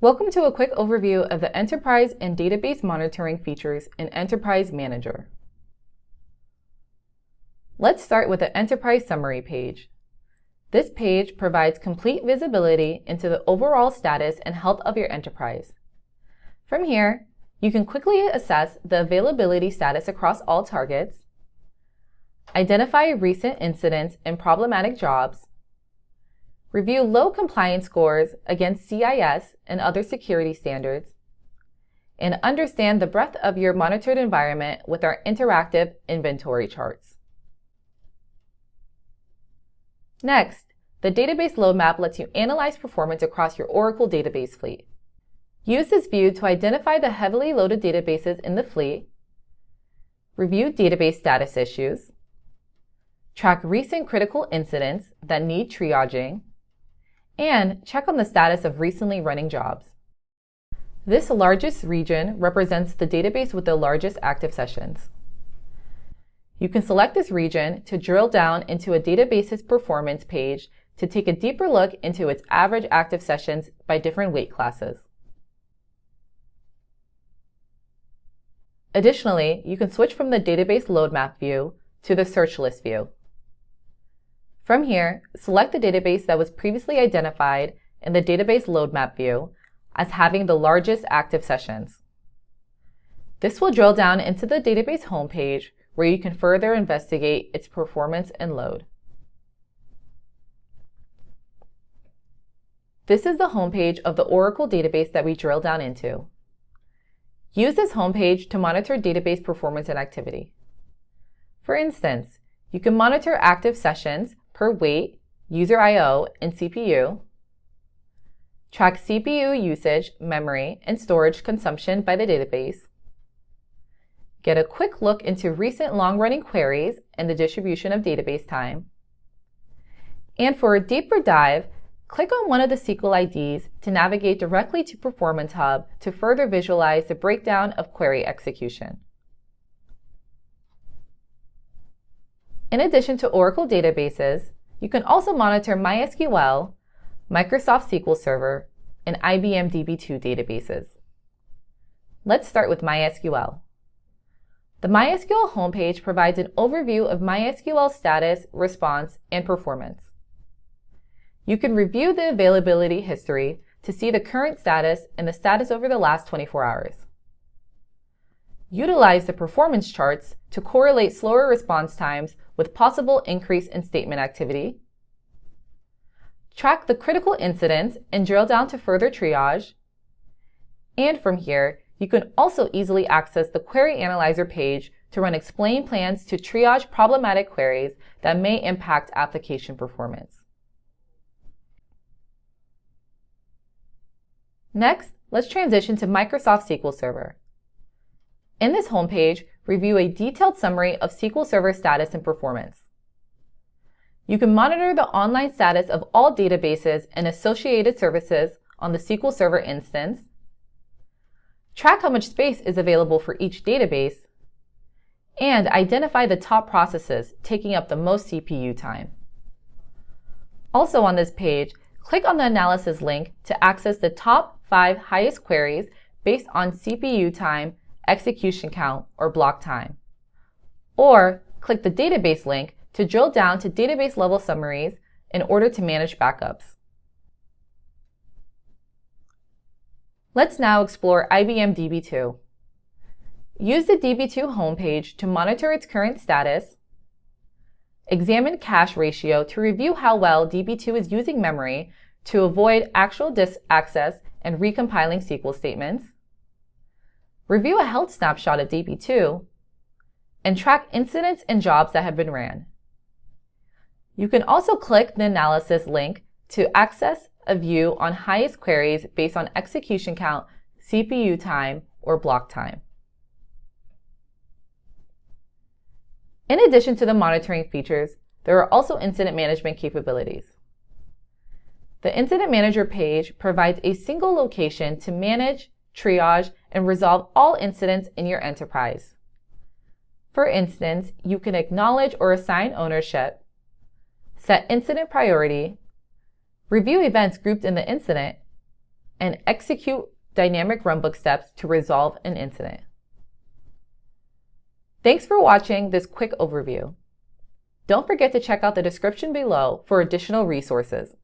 Welcome to a quick overview of the Enterprise and Database Monitoring features in Enterprise Manager. Let's start with the Enterprise Summary page. This page provides complete visibility into the overall status and health of your enterprise. From here, you can quickly assess the availability status across all targets, identify recent incidents and problematic jobs, review low compliance scores against CIS and other security standards, and understand the breadth of your monitored environment with our interactive inventory charts. Next, the database load map lets you analyze performance across your Oracle database fleet. Use this view to identify the heavily loaded databases in the fleet, review database status issues, track recent critical incidents that need triaging, and check on the status of recently running jobs. This largest region represents the database with the largest active sessions. You can select this region to drill down into a database's performance page to take a deeper look into its average active sessions by different weight classes. Additionally, you can switch from the database load map view to the search list view. From here, select the database that was previously identified in the database load map view as having the largest active sessions. This will drill down into the database homepage where you can further investigate its performance and load. This is the homepage of the Oracle database that we drill down into. Use this homepage to monitor database performance and activity. For instance, you can monitor active sessions per weight, user I/O, and CPU, track CPU usage, memory, and storage consumption by the database, get a quick look into recent long-running queries and the distribution of database time, and for a deeper dive, click on one of the SQL IDs to navigate directly to Performance Hub to further visualize the breakdown of query execution. In addition to Oracle databases, you can also monitor MySQL, Microsoft SQL Server, and IBM DB2 databases. Let's start with MySQL. The MySQL homepage provides an overview of MySQL status, response, and performance. You can review the availability history to see the current status and the status over the last 24 hours. Utilize the performance charts to correlate slower response times with possible increase in statement activity. Track the critical incidents and drill down to further triage. And from here, you can also easily access the Query Analyzer page to run explain plans to triage problematic queries that may impact application performance. Next, let's transition to Microsoft SQL Server. In this homepage, review a detailed summary of SQL Server status and performance. You can monitor the online status of all databases and associated services on the SQL Server instance, track how much space is available for each database, and identify the top processes taking up the most CPU time. Also on this page, click on the analysis link to access the top 5 highest queries based on CPU time, execution count, or block time. Or click the database link to drill down to database level summaries in order to manage backups. Let's now explore IBM DB2. Use the DB2 homepage to monitor its current status, examine cache ratio to review how well DB2 is using memory to avoid actual disk access and recompiling SQL statements, review a health snapshot of DB2, and track incidents and jobs that have been ran. You can also click the analysis link to access a view on highest queries based on execution count, CPU time, or block time. In addition to the monitoring features, there are also incident management capabilities. The Incident Manager page provides a single location to manage, triage, and resolve all incidents in your enterprise. For instance, you can acknowledge or assign ownership, set incident priority, review events grouped in the incident, and execute dynamic runbook steps to resolve an incident. Thanks for watching this quick overview. Don't forget to check out the description below for additional resources.